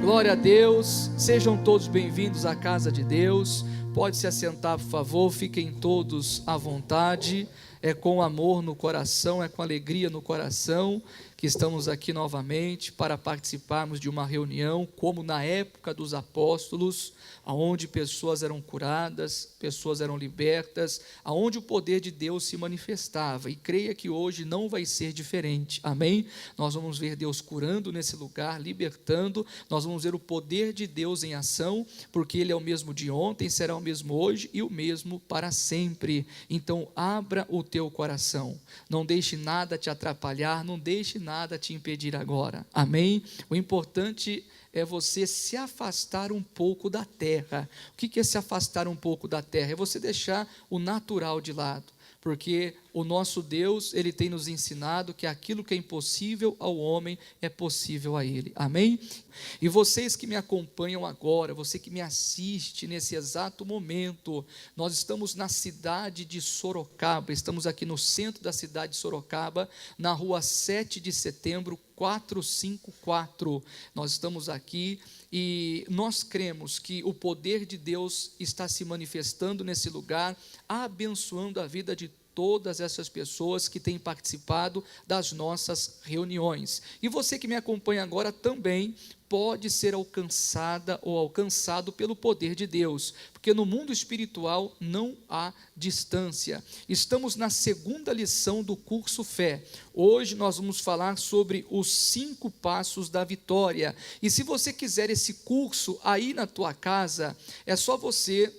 Glória a Deus, sejam todos bem-vindos à casa de Deus. Pode se assentar, por favor, fiquem todos à vontade. É com amor no coração, é com alegria no coração que estamos aqui novamente para participarmos de uma reunião, como na época dos apóstolos, aonde pessoas eram curadas, pessoas eram libertas, aonde o poder de Deus se manifestava, e creia que hoje não vai ser diferente, amém? Nós vamos ver Deus curando nesse lugar, libertando, nós vamos ver o poder de Deus em ação, porque Ele é o mesmo de ontem, será o mesmo hoje e o mesmo para sempre. Então abra o teu coração, não deixe nada te atrapalhar, não deixe nada te impedir agora, amém? O importante é você se afastar um pouco da terra. O que é se afastar um pouco da terra? É você deixar o natural de lado, porque o nosso Deus, Ele tem nos ensinado que aquilo que é impossível ao homem é possível a Ele, amém? E vocês que me acompanham agora, você que me assiste nesse exato momento, nós estamos na cidade de Sorocaba, estamos aqui no centro da cidade de Sorocaba, na rua 7 de setembro, 454, nós estamos aqui e nós cremos que o poder de Deus está se manifestando nesse lugar, abençoando a vida de todas essas pessoas que têm participado das nossas reuniões. E você que me acompanha agora também pode ser alcançada ou alcançado pelo poder de Deus, porque no mundo espiritual não há distância. Estamos na segunda lição do curso Fé. Hoje nós vamos falar sobre os 5 passos da vitória. E se você quiser esse curso aí na tua casa, é só você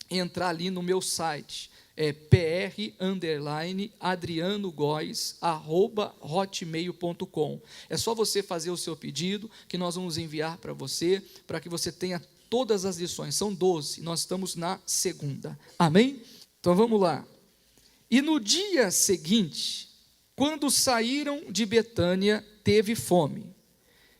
entrar ali no meu site, pr_adrianogóes@hotmail.com. É só você fazer o seu pedido, que nós vamos enviar para você, para que você tenha todas as lições. São 12, nós estamos na segunda, amém? Então vamos lá. E no dia seguinte, quando saíram de Betânia, teve fome.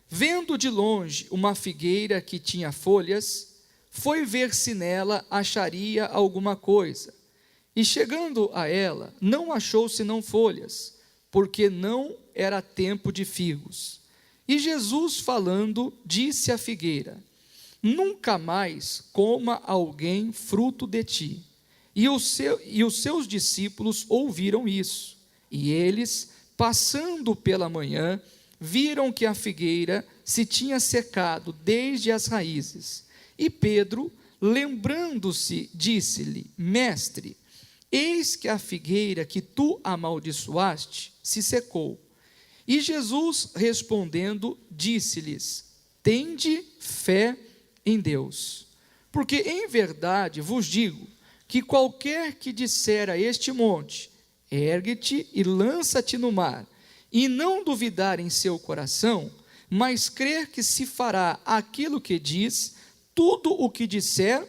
Vendo de longe uma figueira que tinha folhas, foi ver se nela acharia alguma coisa. E chegando a ela, não achou senão folhas, porque não era tempo de figos. E Jesus, falando, disse à figueira: nunca mais coma alguém fruto de ti. E os seus discípulos ouviram isso. E eles, passando pela manhã, viram que a figueira se tinha secado desde as raízes. E Pedro, lembrando-se, disse-lhe: mestre, eis que a figueira que tu amaldiçoaste se secou. E Jesus, respondendo, disse-lhes: tende fé em Deus. Porque em verdade vos digo que qualquer que disser a este monte: ergue-te e lança-te no mar, e não duvidar em seu coração, mas crer que se fará aquilo que diz, tudo o que disser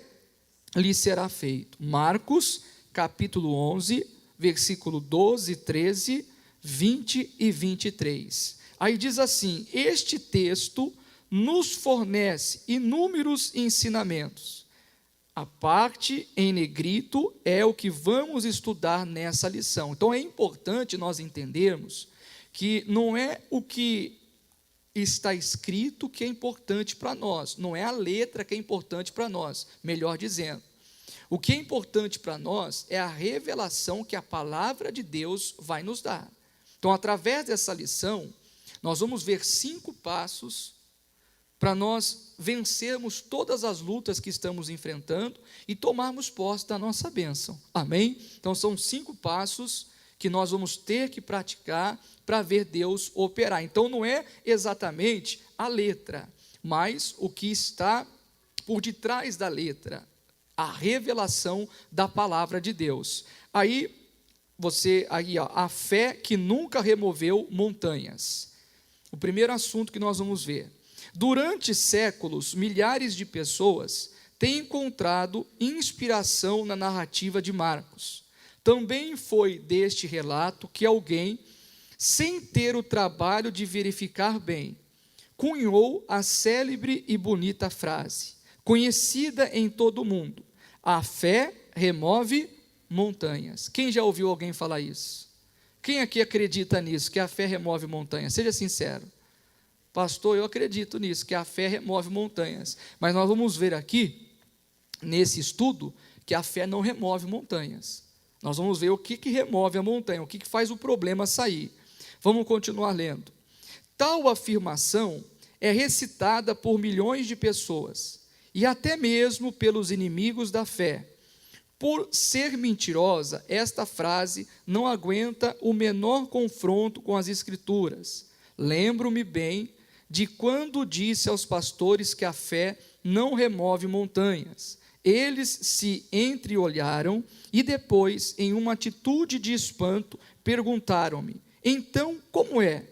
lhe será feito. Marcos capítulo 11, versículo 12, 13, 20 e 23. Aí diz assim: este texto nos fornece inúmeros ensinamentos. A parte em negrito é o que vamos estudar nessa lição. Então é importante nós entendermos que não é o que está escrito que é importante para nós, não é a letra que é importante para nós, melhor dizendo. O que é importante para nós é a revelação que a palavra de Deus vai nos dar. Então, através dessa lição, nós vamos ver 5 passos para nós vencermos todas as lutas que estamos enfrentando e tomarmos posse da nossa bênção. Amém? Então, são 5 passos que nós vamos ter que praticar para ver Deus operar. Então, não é exatamente a letra, mas o que está por detrás da letra, a revelação da palavra de Deus. Aí, a fé que nunca removeu montanhas. O primeiro assunto que nós vamos ver. Durante séculos, milhares de pessoas têm encontrado inspiração na narrativa de Marcos. Também foi deste relato que alguém, sem ter o trabalho de verificar bem, cunhou a célebre e bonita frase, conhecida em todo o mundo: a fé remove montanhas. Quem já ouviu alguém falar isso? Quem aqui acredita nisso, que a fé remove montanhas? Seja sincero. Pastor, eu acredito nisso, que a fé remove montanhas. Mas nós vamos ver aqui, nesse estudo, que a fé não remove montanhas. Nós vamos ver o que remove a montanha, o que faz o problema sair. Vamos continuar lendo. Tal afirmação é recitada por milhões de pessoas, e até mesmo pelos inimigos da fé. Por ser mentirosa, esta frase não aguenta o menor confronto com as Escrituras. Lembro-me bem de quando disse aos pastores que a fé não remove montanhas. Eles se entreolharam e depois, em uma atitude de espanto, perguntaram-me: então, como é?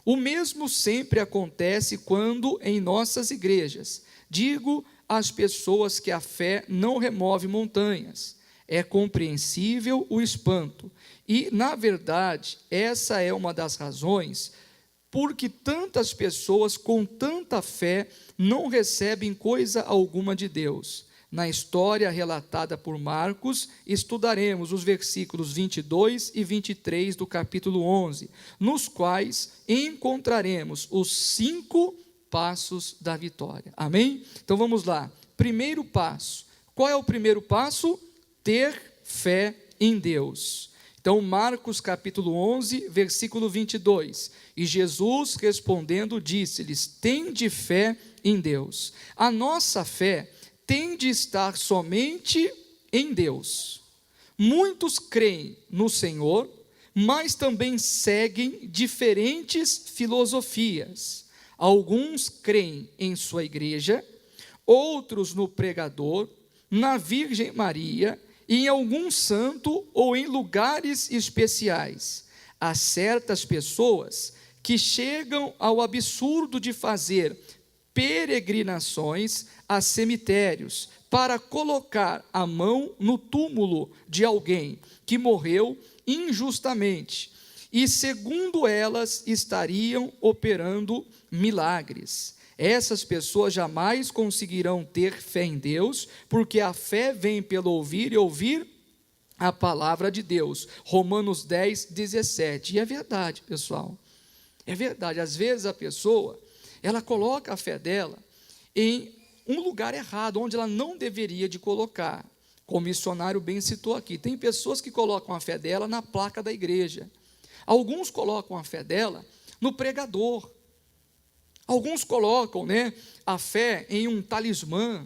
O mesmo sempre acontece quando, em nossas igrejas, digo às pessoas que a fé não remove montanhas. É compreensível o espanto. E, na verdade, essa é uma das razões porque tantas pessoas com tanta fé não recebem coisa alguma de Deus. Na história relatada por Marcos, estudaremos os versículos 22 e 23 do capítulo 11, nos quais encontraremos os 5 passos da vitória. Amém? Então vamos lá. Primeiro passo. Qual é o primeiro passo? Ter fé em Deus. Então, Marcos capítulo 11, versículo 22. E Jesus respondendo disse-lhes: tende fé em Deus. A nossa fé tem de estar somente em Deus. Muitos creem no Senhor, mas também seguem diferentes filosofias. Alguns creem em sua igreja, outros no pregador, na Virgem Maria, em algum santo ou em lugares especiais. Há certas pessoas que chegam ao absurdo de fazer peregrinações a cemitérios para colocar a mão no túmulo de alguém que morreu injustamente e, segundo elas, estariam operando milagres. Essas pessoas jamais conseguirão ter fé em Deus, porque a fé vem pelo ouvir e ouvir a palavra de Deus. Romanos 10, 17. E é verdade, pessoal. É verdade. Às vezes a pessoa, ela coloca a fé dela em um lugar errado, onde ela não deveria de colocar. Como o missionário bem citou aqui, tem pessoas que colocam a fé dela na placa da igreja. Alguns colocam a fé dela no pregador. Alguns colocam, a fé em um talismã.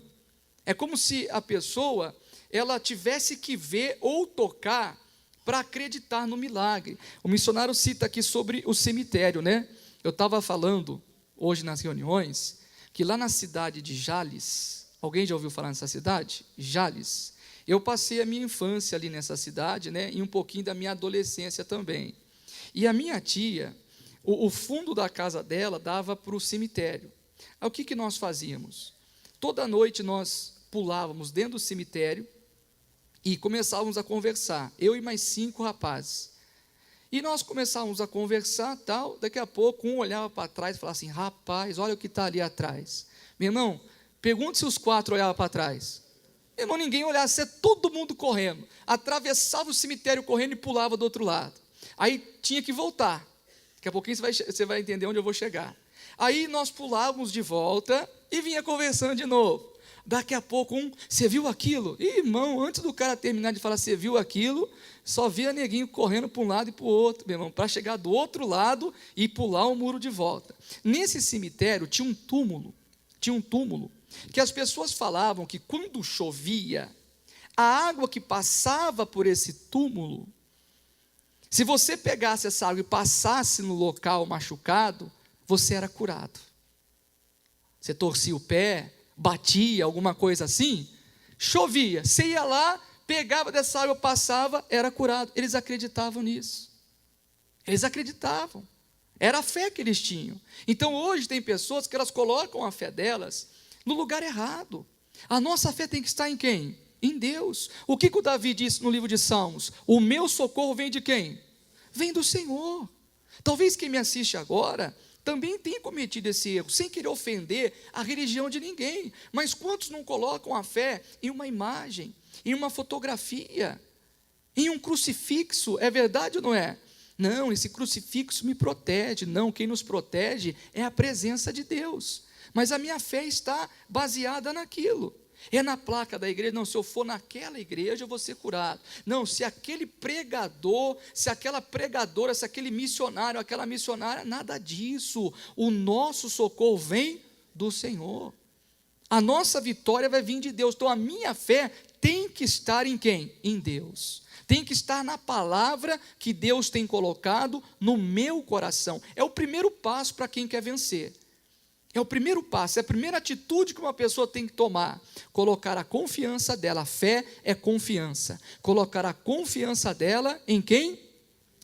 É como se a pessoa ela tivesse que ver ou tocar para acreditar no milagre. O missionário cita aqui sobre o cemitério, Eu estava falando hoje nas reuniões que lá na cidade de Jales, alguém já ouviu falar nessa cidade? Jales. Eu passei a minha infância ali nessa cidade, e um pouquinho da minha adolescência também. E a minha tia, o fundo da casa dela dava para o cemitério. Aí o que nós fazíamos? Toda noite nós pulávamos dentro do cemitério e começávamos a conversar, eu e mais 5 rapazes. E nós começávamos a conversar, daqui a pouco um olhava para trás e falava assim: rapaz, olha o que está ali atrás. Meu irmão, pergunte se os 4 olhavam para trás. Meu irmão, ninguém olhava, se todo mundo correndo, atravessava o cemitério correndo e pulava do outro lado. Aí tinha que voltar. Daqui a pouquinho você vai entender onde eu vou chegar. Aí nós pulávamos de volta e vinha conversando de novo. Daqui a pouco você viu aquilo? Ih, irmão, antes do cara terminar de falar, você viu aquilo, só via neguinho correndo para um lado e para o outro, meu irmão, para chegar do outro lado e pular o muro de volta. Nesse cemitério tinha um túmulo, que as pessoas falavam que quando chovia, a água que passava por esse túmulo, se você pegasse essa água e passasse no local machucado, você era curado. Você torcia o pé, batia, alguma coisa assim, chovia, você ia lá, pegava dessa água, passava, era curado. Eles acreditavam nisso. Eles acreditavam. Era a fé que eles tinham. Então hoje tem pessoas que elas colocam a fé delas no lugar errado. A nossa fé tem que estar em quem? Em Deus. O que o Davi disse no livro de Salmos? O meu socorro vem de quem? Vem do Senhor. Talvez quem me assiste agora também tenha cometido esse erro, sem querer ofender a religião de ninguém. Mas quantos não colocam a fé em uma imagem, em uma fotografia, em um crucifixo? É verdade ou não é? Não, esse crucifixo me protege. Não, quem nos protege é a presença de Deus. Mas a minha fé está baseada naquilo. É na placa da igreja, não, se eu for naquela igreja eu vou ser curado. Não, se aquele pregador, se aquela pregadora, se aquele missionário, aquela missionária, nada disso. O nosso socorro vem do Senhor. A nossa vitória vai vir de Deus. Então a minha fé tem que estar em quem? Em Deus. Tem que estar na palavra que Deus tem colocado no meu coração. É o primeiro passo para quem quer vencer. É o primeiro passo, é a primeira atitude que uma pessoa tem que tomar. Colocar a confiança dela, a fé é confiança. Colocar a confiança dela em quem?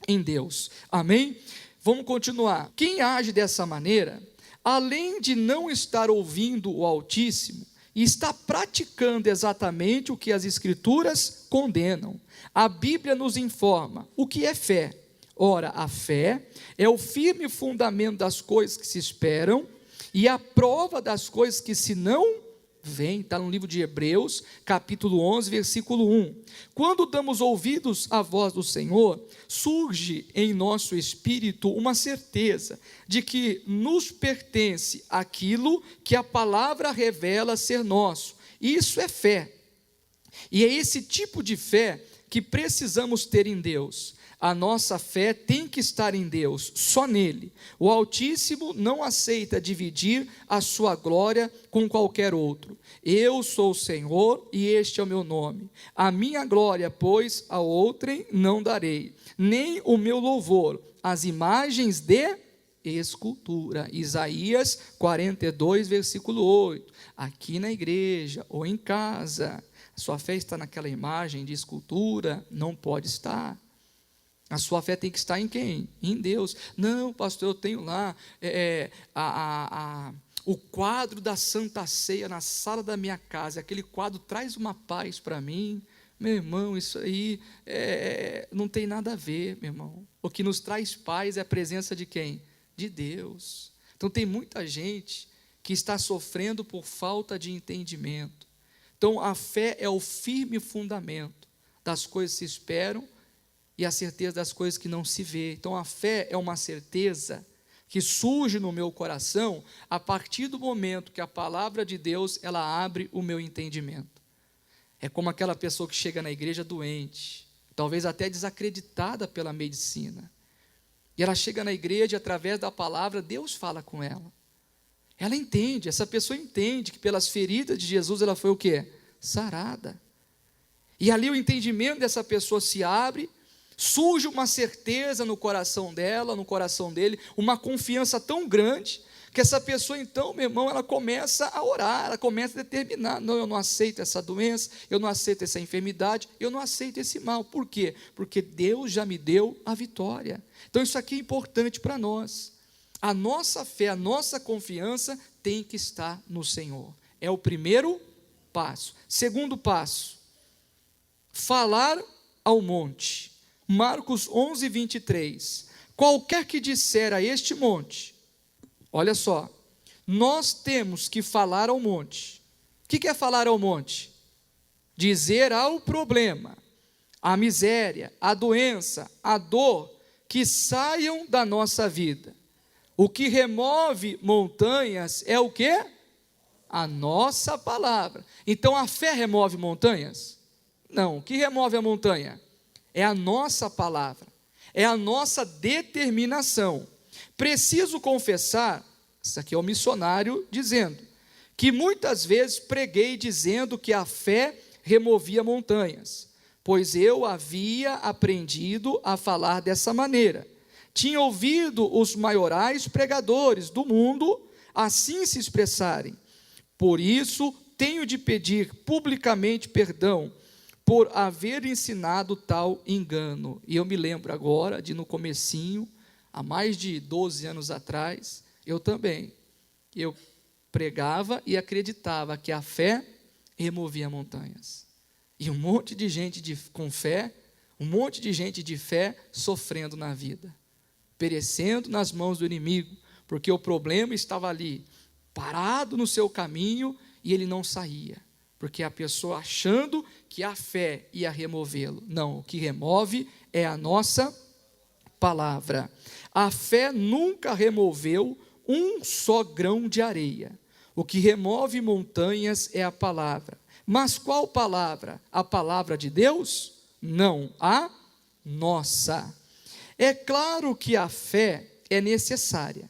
Em Deus. Amém? Vamos continuar. Quem age dessa maneira, além de não estar ouvindo o Altíssimo, está praticando exatamente o que as Escrituras condenam. A Bíblia nos informa o que é fé. Ora, a fé é o firme fundamento das coisas que se esperam, e a prova das coisas que se não veem, está no livro de Hebreus, capítulo 11, versículo 1. Quando damos ouvidos à voz do Senhor, surge em nosso espírito uma certeza de que nos pertence aquilo que a palavra revela ser nosso. Isso é fé. E é esse tipo de fé que precisamos ter em Deus. A nossa fé tem que estar em Deus, só nele. O Altíssimo não aceita dividir a sua glória com qualquer outro. Eu sou o Senhor e este é o meu nome. A minha glória, pois, a outrem não darei, nem o meu louvor às imagens de escultura. Isaías 42, versículo 8. Aqui na igreja ou em casa, sua fé está naquela imagem de escultura? Não pode estar. A sua fé tem que estar em quem? Em Deus. Não, pastor, eu tenho lá o quadro da Santa Ceia na sala da minha casa. Aquele quadro traz uma paz para mim. Meu irmão, isso aí não tem nada a ver, meu irmão. O que nos traz paz é a presença de quem? De Deus. Então tem muita gente que está sofrendo por falta de entendimento. Então a fé é o firme fundamento das coisas que se esperam e a certeza das coisas que não se vê. Então a fé é uma certeza que surge no meu coração a partir do momento que a palavra de Deus, ela abre o meu entendimento. É como aquela pessoa que chega na igreja doente, talvez até desacreditada pela medicina, e ela chega na igreja e através da palavra Deus fala com ela. Ela entende, essa pessoa entende que pelas feridas de Jesus ela foi o quê? Sarada. E ali o entendimento dessa pessoa se abre, surge uma certeza no coração dela, no coração dele, uma confiança tão grande, que essa pessoa então, meu irmão, ela começa a orar, ela começa a determinar, não, eu não aceito essa doença, eu não aceito essa enfermidade, eu não aceito esse mal. Por quê? Porque Deus já me deu a vitória. Então isso aqui é importante para nós. A nossa fé, a nossa confiança tem que estar no Senhor. É o primeiro passo. Segundo passo, falar ao monte. Marcos 11, 23. Qualquer que disser a este monte, olha só, nós temos que falar ao monte. O que é falar ao monte? Dizer ao problema, à miséria, à doença, à dor, que saiam da nossa vida. O que remove montanhas é o quê? A nossa palavra. Então a fé remove montanhas? Não. O que remove a montanha? É a nossa palavra, é a nossa determinação. Preciso confessar, isso aqui é o missionário dizendo, que muitas vezes preguei dizendo que a fé removia montanhas, pois eu havia aprendido a falar dessa maneira. Tinha ouvido os maiorais pregadores do mundo assim se expressarem. Por isso, tenho de pedir publicamente perdão por haver ensinado tal engano. E eu me lembro agora de no comecinho, há mais de 12 anos atrás, eu pregava e acreditava que a fé removia montanhas. E um monte de gente com fé, um monte de gente de fé sofrendo na vida, perecendo nas mãos do inimigo, porque o problema estava ali, parado no seu caminho e ele não saía. Porque a pessoa achando que a fé ia removê-lo. Não, o que remove é a nossa palavra. A fé nunca removeu um só grão de areia. O que remove montanhas é a palavra. Mas qual palavra? A palavra de Deus? Não, a nossa. É claro que a fé é necessária.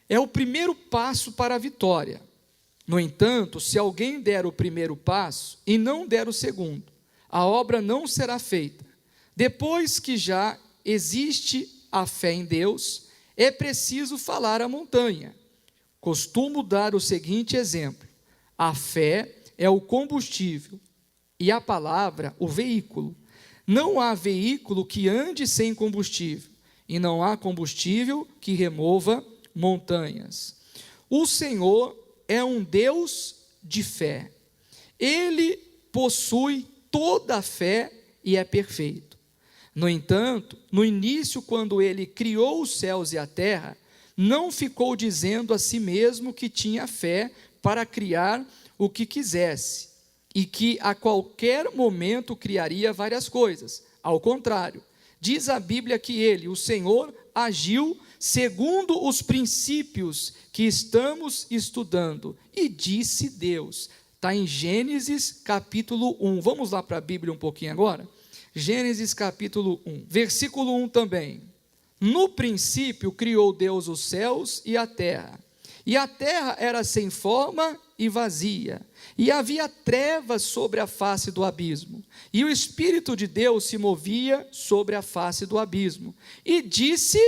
É o primeiro passo para a vitória. No entanto, se alguém der o primeiro passo e não der o segundo, a obra não será feita. Depois que já existe a fé em Deus, é preciso falar à montanha. Costumo dar o seguinte exemplo: a fé é o combustível e a palavra o veículo. Não há veículo que ande sem combustível, e não há combustível que remova montanhas. O Senhor é um Deus de fé. Ele possui toda a fé e é perfeito. No entanto, no início, quando ele criou os céus e a terra, não ficou dizendo a si mesmo que tinha fé para criar o que quisesse e que a qualquer momento criaria várias coisas. Ao contrário, diz a Bíblia que ele, o Senhor, agiu segundo os princípios que estamos estudando. E disse Deus. Está em Gênesis capítulo 1. Vamos lá para a Bíblia um pouquinho agora? Gênesis capítulo 1, versículo 1 também. No princípio criou Deus os céus e a terra era sem forma e vazia, e havia trevas sobre a face do abismo, e o Espírito de Deus se movia sobre a face do abismo, e disse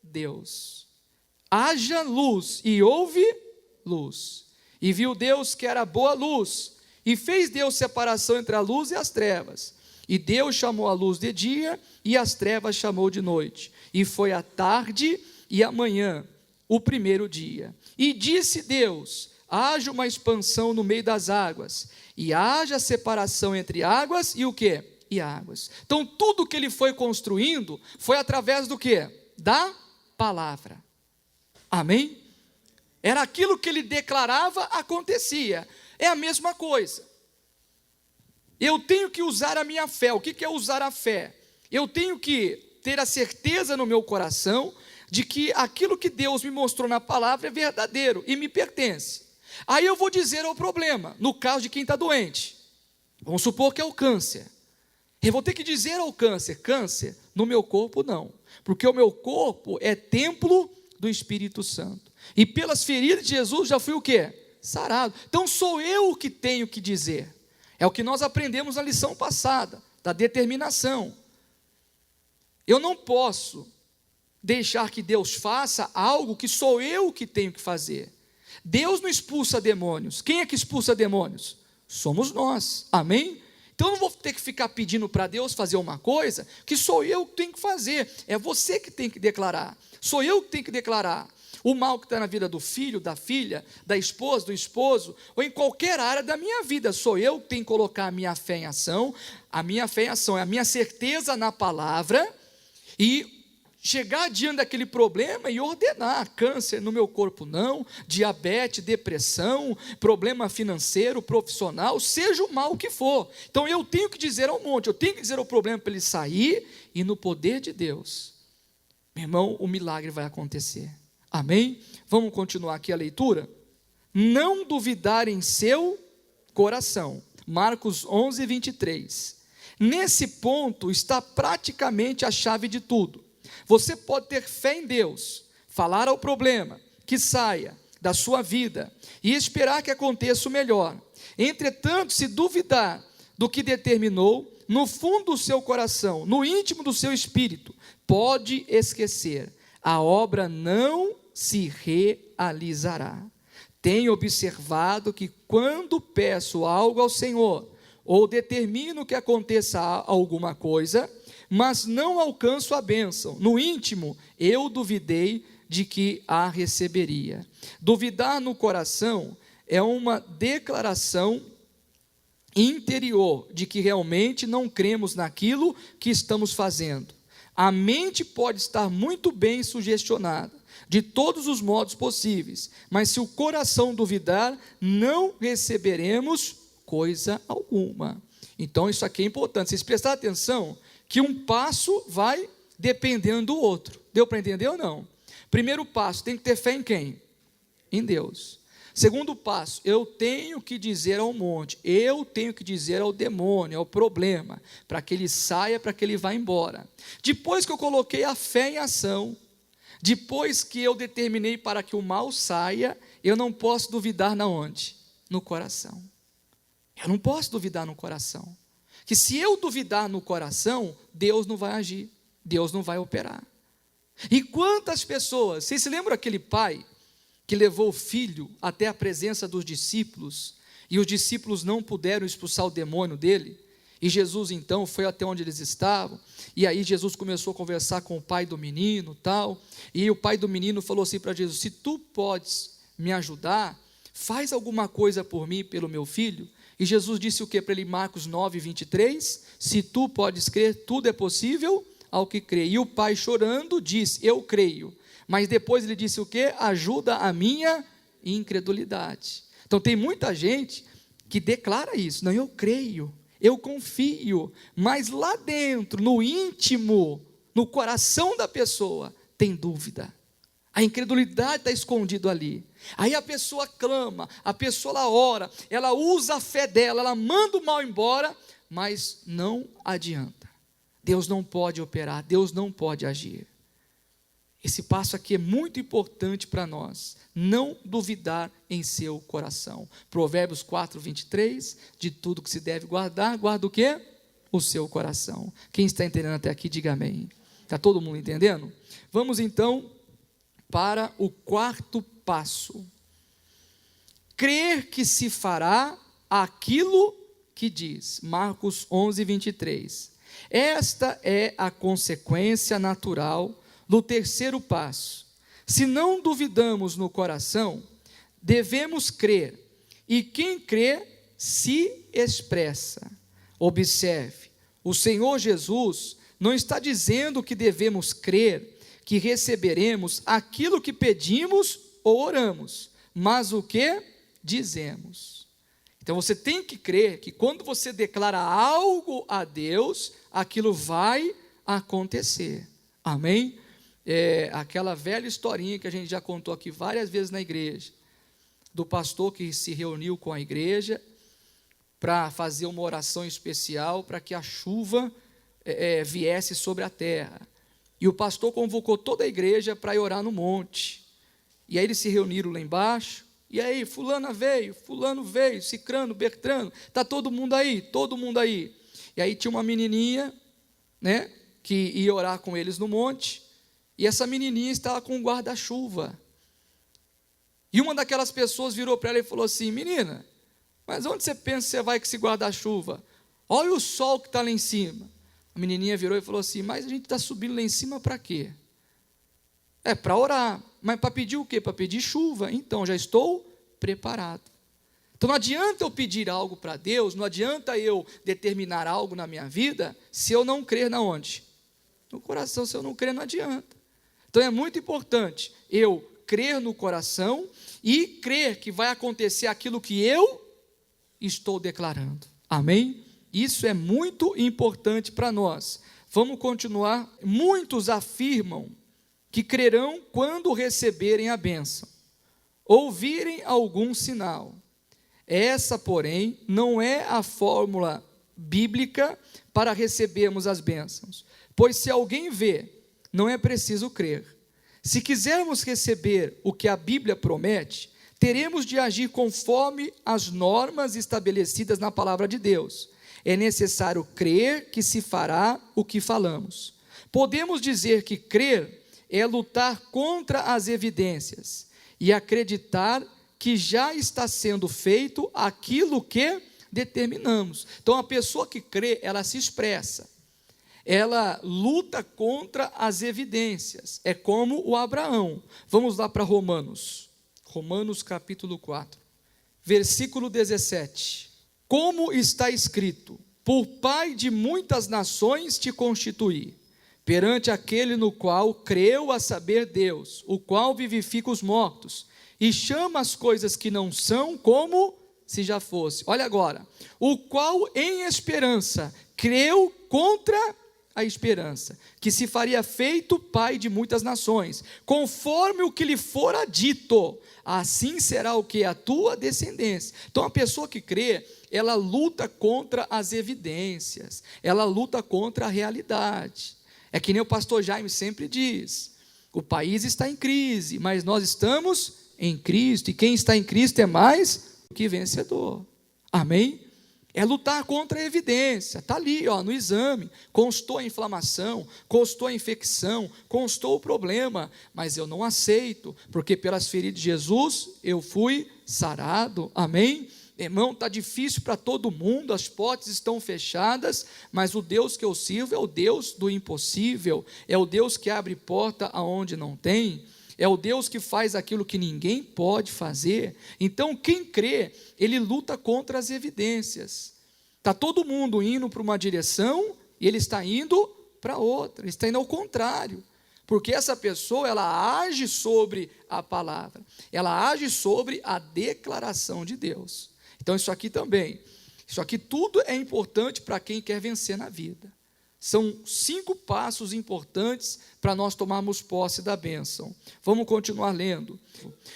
Deus: haja luz, e houve luz, e viu Deus que era boa luz, e fez Deus separação entre a luz e as trevas, e Deus chamou a luz de dia, e as trevas chamou de noite, e foi a tarde e a manhã, o primeiro dia. E disse Deus: haja uma expansão no meio das águas, e haja separação entre águas e o quê? E águas. Então tudo que ele foi construindo foi através do quê? Da palavra. Amém? Era aquilo que ele declarava, acontecia. É a mesma coisa. Eu tenho que usar a minha fé. O que é usar a fé? Eu tenho que ter a certeza no meu coração de que aquilo que Deus me mostrou na palavra é verdadeiro e me pertence. Aí eu vou dizer ao problema, no caso de quem está doente, vamos supor que é o câncer, eu vou ter que dizer ao câncer: câncer, no meu corpo não, porque o meu corpo é templo do Espírito Santo, e pelas feridas de Jesus já fui o quê? Sarado. Então sou eu que tenho que dizer, é o que nós aprendemos na lição passada, da determinação. Eu não posso deixar que Deus faça algo que sou eu que tenho que fazer. Deus não expulsa demônios. Quem é que expulsa demônios? Somos nós, amém? Então eu não vou ter que ficar pedindo para Deus fazer uma coisa que sou eu que tenho que fazer. É você que tem que declarar, sou eu que tenho que declarar. O mal que está na vida do filho, da filha, da esposa, do esposo, ou em qualquer área da minha vida, sou eu que tenho que colocar a minha fé em ação. A minha fé em ação é a minha certeza na palavra, e chegar diante daquele problema e ordenar: câncer no meu corpo não, diabetes, depressão, problema financeiro, profissional, seja o mal que for. Então eu tenho que dizer ao monte, eu tenho que dizer ao problema para ele sair, e no poder de Deus, meu irmão, o milagre vai acontecer. Amém? Vamos continuar aqui a leitura? Não duvidar em seu coração. Marcos 11, 23. Nesse ponto está praticamente a chave de tudo. Você pode ter fé em Deus, falar ao problema, que saia da sua vida e esperar que aconteça o melhor. Entretanto, se duvidar do que determinou, no fundo do seu coração, no íntimo do seu espírito, pode esquecer, a obra não se realizará. Tenho observado que quando peço algo ao Senhor, ou determino que aconteça alguma coisa, mas não alcanço a bênção, no íntimo eu duvidei de que a receberia. Duvidar no coração é uma declaração interior de que realmente não cremos naquilo que estamos fazendo. A mente pode estar muito bem sugestionada, de todos os modos possíveis, mas se o coração duvidar, não receberemos coisa alguma. Então isso aqui é importante, vocês prestarem atenção, que um passo vai dependendo do outro. Deu para entender ou não? Primeiro passo, tem que ter fé em quem? Em Deus. Segundo passo, eu tenho que dizer ao monte, eu tenho que dizer ao demônio, ao problema, para que ele saia, para que ele vá embora. Depois que eu coloquei a fé em ação, depois que eu determinei para que o mal saia, eu não posso duvidar na onde? No coração. Eu não posso duvidar no coração. Que se eu duvidar no coração, Deus não vai agir, Deus não vai operar. E quantas pessoas, vocês se lembram aquele pai que levou o filho até a presença dos discípulos, e os discípulos não puderam expulsar o demônio dele, e Jesus então foi até onde eles estavam, e aí Jesus começou a conversar com o pai do menino, tal, e o pai do menino falou assim para Jesus: se tu podes me ajudar, faz alguma coisa por mim, pelo meu filho. E Jesus disse o que para ele, Marcos 9:23, se tu podes crer, tudo é possível ao que crê. E o pai, chorando, disse: eu creio. Mas depois ele disse o quê? Ajuda a minha incredulidade. Então tem muita gente que declara isso: não, eu creio, eu confio, mas lá dentro, no íntimo, no coração da pessoa, tem dúvida. A incredulidade está escondida ali. Aí a pessoa clama, a pessoa ela ora, ela usa a fé dela, ela manda o mal embora, mas não adianta. Deus não pode operar, Deus não pode agir. Esse passo aqui é muito importante para nós, não duvidar em seu coração. Provérbios 4:23, de tudo que se deve guardar, guarda o quê? O seu coração. Quem está entendendo até aqui, diga amém. Está todo mundo entendendo? Vamos então para o quarto passo. Crer que se fará aquilo que diz. Marcos 11:23. Esta é a consequência natural do terceiro passo. Se não duvidamos no coração, devemos crer, e quem crê se expressa. Observe, o Senhor Jesus não está dizendo que devemos crer que receberemos aquilo que pedimos ou oramos, mas o que dizemos. Então você tem que crer que quando você declara algo a Deus, aquilo vai acontecer. Amém? Aquela velha historinha que a gente já contou aqui várias vezes na igreja, do pastor que se reuniu com a igreja para fazer uma oração especial para que a chuva viesse sobre a terra. E o pastor convocou toda a igreja para ir orar no monte. E aí eles se reuniram lá embaixo. E aí, fulano veio, Cicrano, Bertrano, está todo mundo aí. E aí tinha uma menininha, né, que ia orar com eles no monte. E essa menininha estava com um guarda-chuva. E uma daquelas pessoas virou para ela e falou assim: menina, mas onde você pensa que você vai com esse guarda-chuva? Olha o sol que está lá em cima. A menininha virou e falou assim: mas a gente está subindo lá em cima para quê? Para orar. Mas para pedir o quê? Para pedir chuva. Então, já estou preparado. Então, não adianta eu pedir algo para Deus, não adianta eu determinar algo na minha vida, se eu não crer na onde? No coração. Se eu não crer, não adianta. Então, é muito importante eu crer no coração e crer que vai acontecer aquilo que eu estou declarando. Amém? Isso é muito importante para nós. Vamos continuar. Muitos afirmam que crerão quando receberem a bênção, ouvirem algum sinal. Essa, porém, não é a fórmula bíblica para recebermos as bênçãos, pois se alguém vê, não é preciso crer. Se quisermos receber o que a Bíblia promete, teremos de agir conforme as normas estabelecidas na palavra de Deus. É necessário crer que se fará o que falamos. Podemos dizer que crer é lutar contra as evidências e acreditar que já está sendo feito aquilo que determinamos. Então, a pessoa que crê, ela se expressa, ela luta contra as evidências, é como o Abraão. Vamos lá para Romanos capítulo 4, versículo 17. Como está escrito: por pai de muitas nações te constituí, perante aquele no qual creu, a saber Deus, o qual vivifica os mortos, e chama as coisas que não são como se já fosse. Olha agora, o qual em esperança creu contra a esperança, que se faria feito pai de muitas nações, conforme o que lhe fora dito, assim será o que? A tua descendência. Então a pessoa que crê, ela luta contra as evidências, ela luta contra a realidade. É que nem o pastor Jaime sempre diz, o país está em crise, mas nós estamos em Cristo, e quem está em Cristo é mais que vencedor. Amém? É lutar contra a evidência, está ali no exame, constou a inflamação, constou a infecção, constou o problema, mas eu não aceito, porque pelas feridas de Jesus eu fui sarado. Amém? Irmão, está difícil para todo mundo, as portas estão fechadas, mas o Deus que eu sirvo é o Deus do impossível, é o Deus que abre porta aonde não tem, é o Deus que faz aquilo que ninguém pode fazer. Então quem crê, ele luta contra as evidências. Está todo mundo indo para uma direção, e ele está indo para outra, ele está indo ao contrário, porque essa pessoa, ela age sobre a palavra, ela age sobre a declaração de Deus. Então isso aqui também, isso aqui tudo é importante para quem quer vencer na vida. São 5 passos importantes para nós tomarmos posse da bênção. Vamos continuar lendo.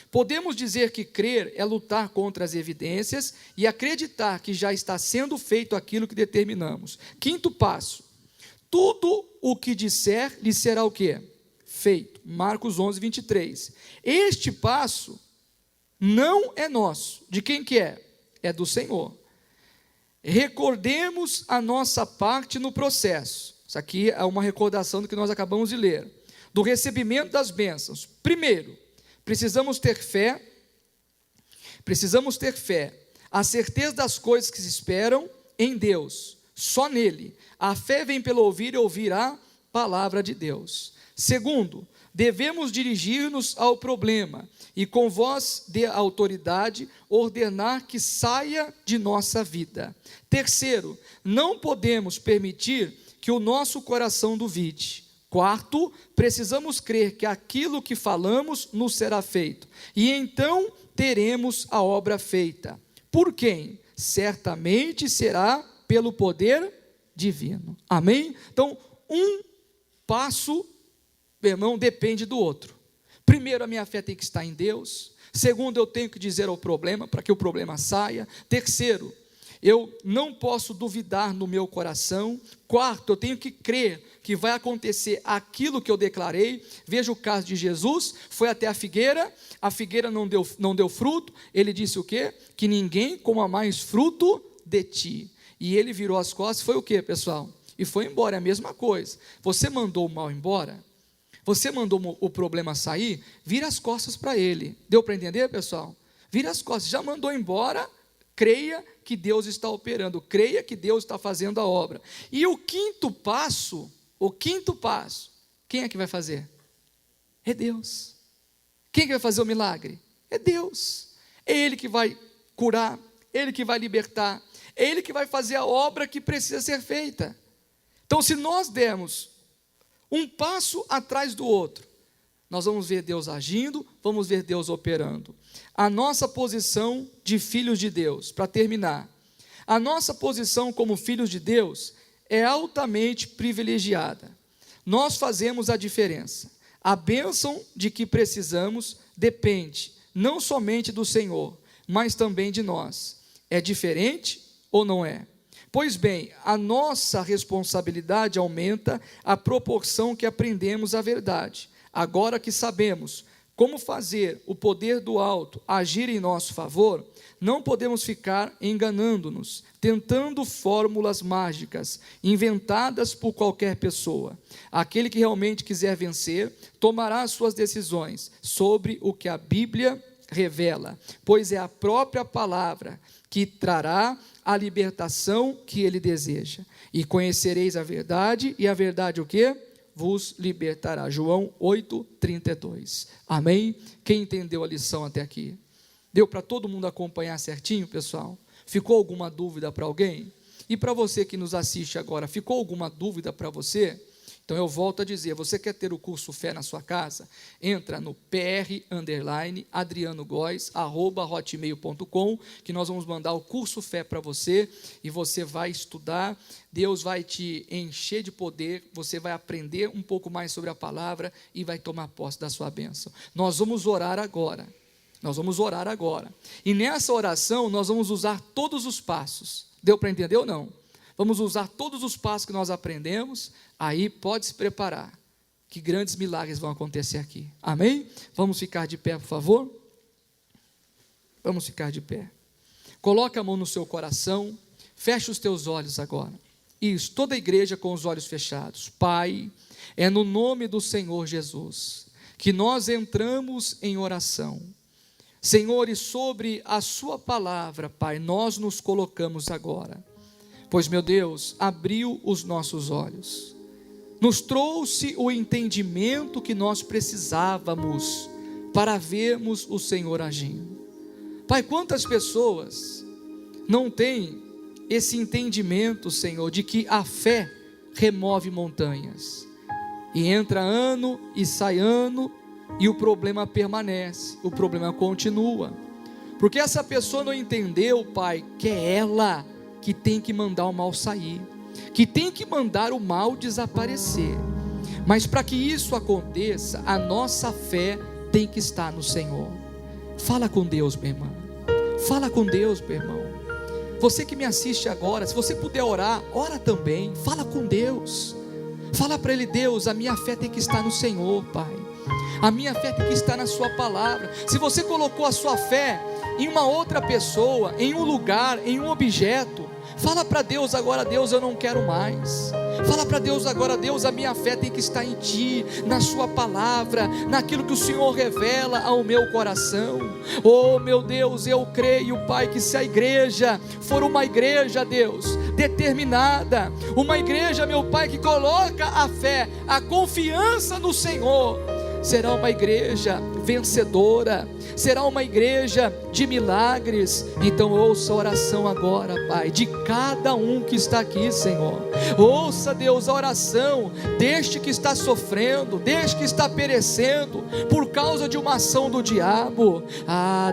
Podemos dizer que crer é lutar contra as evidências e acreditar que já está sendo feito aquilo que determinamos. 5º passo, tudo o que disser lhe será o quê? Feito. Marcos 11, 23. Este passo não é nosso. De quem que é? É do Senhor. Recordemos a nossa parte no processo. Isso aqui é uma recordação do que nós acabamos de ler. Do recebimento das bênçãos. Primeiro, precisamos ter fé, a certeza das coisas que se esperam em Deus, só nele. A fé vem pelo ouvir e ouvir a palavra de Deus. Segundo, devemos dirigir-nos ao problema e com voz de autoridade ordenar que saia de nossa vida. Terceiro, não podemos permitir que o nosso coração duvide. Quarto, precisamos crer que aquilo que falamos nos será feito, e então teremos a obra feita. Por quem? Certamente será pelo poder divino. Amém? Então, um passo, meu irmão, depende do outro. Primeiro, a minha fé tem que estar em Deus. Segundo, eu tenho que dizer ao problema, para que o problema saia. Terceiro, eu não posso duvidar no meu coração. Quarto, eu tenho que crer que vai acontecer aquilo que eu declarei. Veja o caso de Jesus, foi até a figueira não deu fruto, ele disse o quê? Que ninguém coma mais fruto de ti. E ele virou as costas, foi o quê, pessoal? E foi embora, é a mesma coisa. Você mandou o mal embora? Você mandou o problema sair? Vira as costas para ele. Deu para entender, pessoal? Vira as costas, já mandou embora, creia que Deus está operando, creia que Deus está fazendo a obra. E o quinto passo, quem é que vai fazer? É Deus. Quem é que vai fazer o milagre? É Deus. É Ele que vai curar, Ele que vai libertar, é Ele que vai fazer a obra que precisa ser feita. Então, se nós dermos um passo atrás do outro, nós vamos ver Deus agindo, vamos ver Deus operando. A nossa posição de filhos de Deus, para terminar, a nossa posição como filhos de Deus é altamente privilegiada. Nós fazemos a diferença. A bênção de que precisamos depende não somente do Senhor, mas também de nós. É diferente ou não é? Pois bem, a nossa responsabilidade aumenta à proporção que aprendemos a verdade. Agora que sabemos como fazer o poder do alto agir em nosso favor, não podemos ficar enganando-nos, tentando fórmulas mágicas, inventadas por qualquer pessoa. Aquele que realmente quiser vencer, tomará as suas decisões sobre o que a Bíblia revela, pois é a própria palavra que trará a libertação que ele deseja. E conhecereis a verdade, e a verdade o quê? Vos libertará. João 8:32. Amém? Quem entendeu a lição até aqui? Deu para todo mundo acompanhar certinho, pessoal? Ficou alguma dúvida para alguém? E para você que nos assiste agora, ficou alguma dúvida para você? Então eu volto a dizer, você quer ter o curso Fé na sua casa? Entra no pr_adrianogóes@hotmail.com, que nós vamos mandar o curso Fé para você, e você vai estudar, Deus vai te encher de poder, você vai aprender um pouco mais sobre a palavra e vai tomar posse da sua bênção. Nós vamos orar agora. E nessa oração nós vamos usar todos os passos. Deu para entender ou não? Vamos usar todos os passos que nós aprendemos. Aí pode se preparar, que grandes milagres vão acontecer aqui. Amém? Vamos ficar de pé, por favor? Vamos ficar de pé. Coloca a mão no seu coração, fecha os teus olhos agora. Isso, toda a igreja com os olhos fechados. Pai, é no nome do Senhor Jesus que nós entramos em oração. Senhor, e sobre a sua palavra, Pai, nós nos colocamos agora. Pois, meu Deus, abriu os nossos olhos. Nos trouxe o entendimento que nós precisávamos para vermos o Senhor agindo. Pai, quantas pessoas não têm esse entendimento, Senhor, de que a fé remove montanhas, e entra ano e sai ano, e o problema permanece, o problema continua, porque essa pessoa não entendeu, Pai, que é ela que tem que mandar o mal sair, que tem que mandar o mal desaparecer. Mas para que isso aconteça, a nossa fé tem que estar no Senhor. Fala com Deus, minha irmã. Fala com Deus, meu irmão. Você que me assiste agora, se você puder orar, ora também. Fala com Deus. Fala para Ele: Deus, a minha fé tem que estar no Senhor, Pai. A minha fé tem que estar na sua palavra. Se você colocou a sua fé em uma outra pessoa, em um lugar, em um objeto, fala para Deus agora: Deus, eu não quero mais. Fala para Deus agora: Deus, a minha fé tem que estar em Ti, na sua palavra, naquilo que o Senhor revela ao meu coração. Oh meu Deus, eu creio, Pai, que se a igreja for uma igreja, Deus, determinada, uma igreja, meu Pai, que coloca a fé, a confiança no Senhor, será uma igreja vencedora, será uma igreja de milagres. Então ouça a oração agora, Pai, de cada um que está aqui, Senhor. Ouça, Deus, a oração deste que está sofrendo, deste que está perecendo por causa de uma ação do diabo.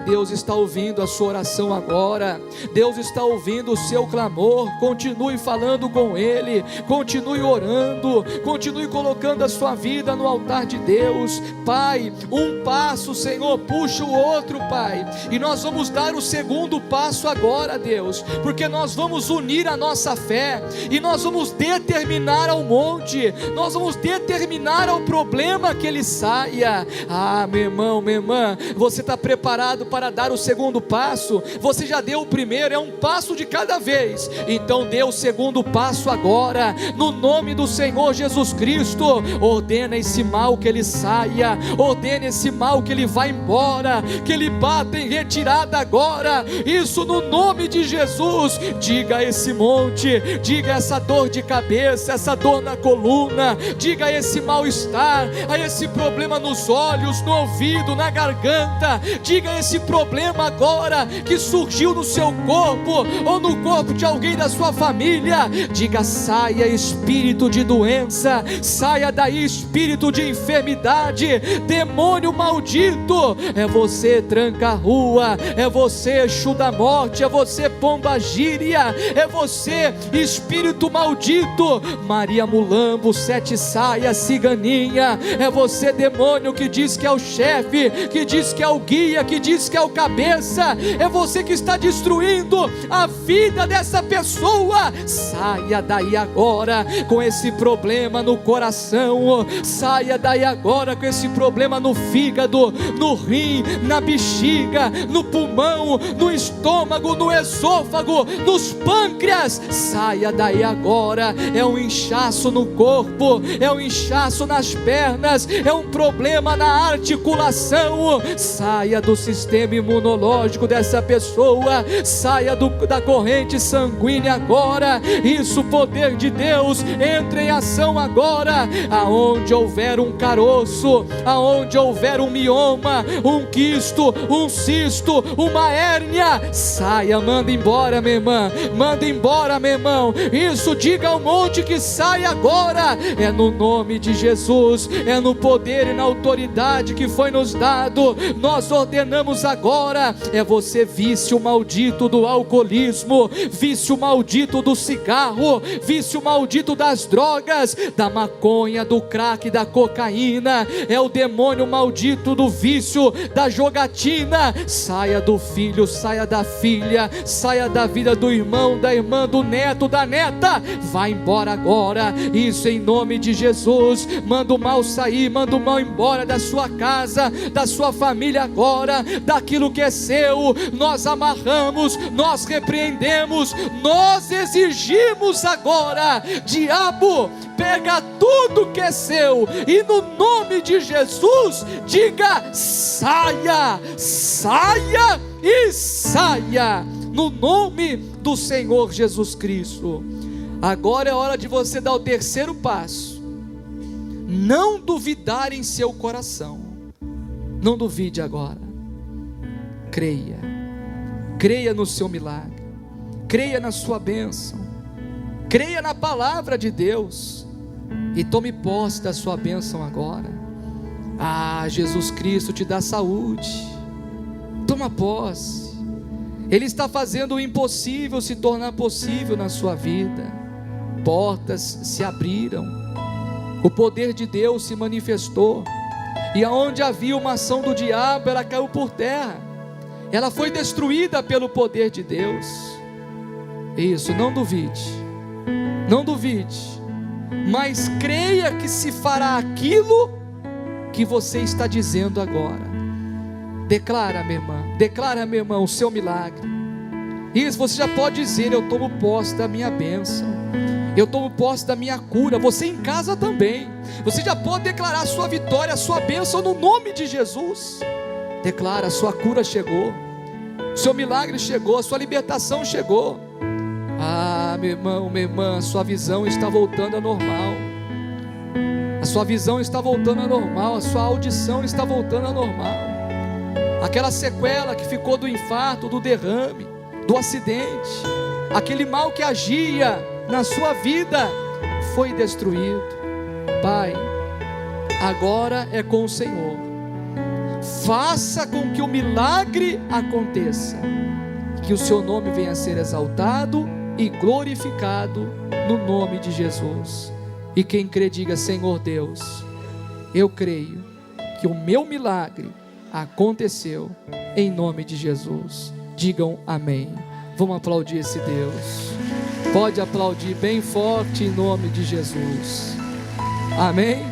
Deus está ouvindo a sua oração agora. Deus está ouvindo o seu clamor. Continue falando com Ele, continue orando, continue colocando a sua vida no altar de Deus. Pai, um passo, Senhor, puxa o outro, Pai, e nós vamos dar o segundo passo agora, Deus, porque nós vamos unir a nossa fé, e nós vamos determinar ao monte, nós vamos determinar ao problema que ele saia. Meu irmão, minha irmã, você está preparado para dar o segundo passo? Você já deu o primeiro, é um passo de cada vez, então dê o segundo passo agora, no nome do Senhor Jesus Cristo. Ordena esse mal que ele saia, ordena esse mal que ele vá embora, que ele bata em retirada agora, isso no nome de Jesus. Diga a esse monte, diga essa dor de cabeça, essa dor na coluna, diga a esse mal-estar, a esse problema nos olhos, no ouvido, na garganta, diga a esse problema agora que surgiu no seu corpo, ou no corpo de alguém da sua família, diga: saia espírito de doença, saia daí espírito de enfermidade, demônio maldito. É você, tranca-rua, é você, Exu da morte, é você, pomba gíria, é você, espírito maldito, Maria Mulambo, sete saias, ciganinha, é você, demônio que diz que é o chefe, que diz que é o guia, que diz que é o cabeça, é você que está destruindo a vida dessa pessoa. Saia daí agora com esse problema no coração, saia daí agora com esse problema no fígado, no rim, na bexiga, no pulmão, no estômago, no esôfago, nos pâncreas. Saia daí agora. É um inchaço no corpo, é um inchaço nas pernas, é um problema na articulação. Saia do sistema imunológico dessa pessoa, saia da corrente sanguínea agora. Isso, poder de Deus, entre em ação agora. Aonde houver um caroço, aonde houver um mioma, um quisto, um cisto, uma hérnia, saia, manda embora, minha irmã, manda embora, meu irmão. Isso, diga ao monte que sai agora. É no nome de Jesus, é no poder e na autoridade que foi nos dado. Nós ordenamos agora. É você, vício maldito do alcoolismo, vício maldito do cigarro, vício maldito das drogas, da maconha, do crack, da cocaína. É o demônio maldito do vício, da jogatina. Saia do filho, saia da filha, saia da vida do irmão, da irmã, do neto, da neta. Vai embora agora. Isso em nome de Jesus. Manda o mal sair, manda o mal embora da sua casa, da sua família agora. Daquilo que é seu, nós amarramos, nós repreendemos, nós exigimos agora. Diabo, pega tudo que é seu e no nome de Jesus diga: saia, saia e saia, no nome do Senhor Jesus Cristo. Agora é hora de você dar o terceiro passo: não duvidar em seu coração. Não duvide agora, creia, creia no seu milagre, creia na sua bênção, creia na palavra de Deus e tome posse da sua bênção agora. Jesus Cristo te dá saúde, toma posse. Ele está fazendo o impossível se tornar possível na sua vida. Portas se abriram, o poder de Deus se manifestou, e aonde havia uma ação do diabo, ela caiu por terra, ela foi destruída pelo poder de Deus. Isso, não duvide, não duvide, mas creia que se fará aquilo que você está dizendo agora. Declara, minha irmã, declara, meu irmão, o seu milagre. Isso, você já pode dizer: eu tomo posse da minha bênção, eu tomo posse da minha cura. Você em casa também, você já pode declarar a sua vitória, a sua bênção no nome de Jesus. Declara: a sua cura chegou, o seu milagre chegou, a sua libertação chegou. Meu irmão, minha irmã, a sua visão está voltando ao normal, a sua visão está voltando ao normal, a sua audição está voltando ao normal. Aquela sequela que ficou do infarto, do derrame, do acidente, aquele mal que agia na sua vida, foi destruído. Pai, agora é com o Senhor. Faça com que o milagre aconteça, que o seu nome venha a ser exaltado e glorificado no nome de Jesus. E quem crê diga: Senhor Deus, eu creio que o meu milagre aconteceu em nome de Jesus. Digam amém. Vamos aplaudir esse Deus. Pode aplaudir bem forte em nome de Jesus. Amém.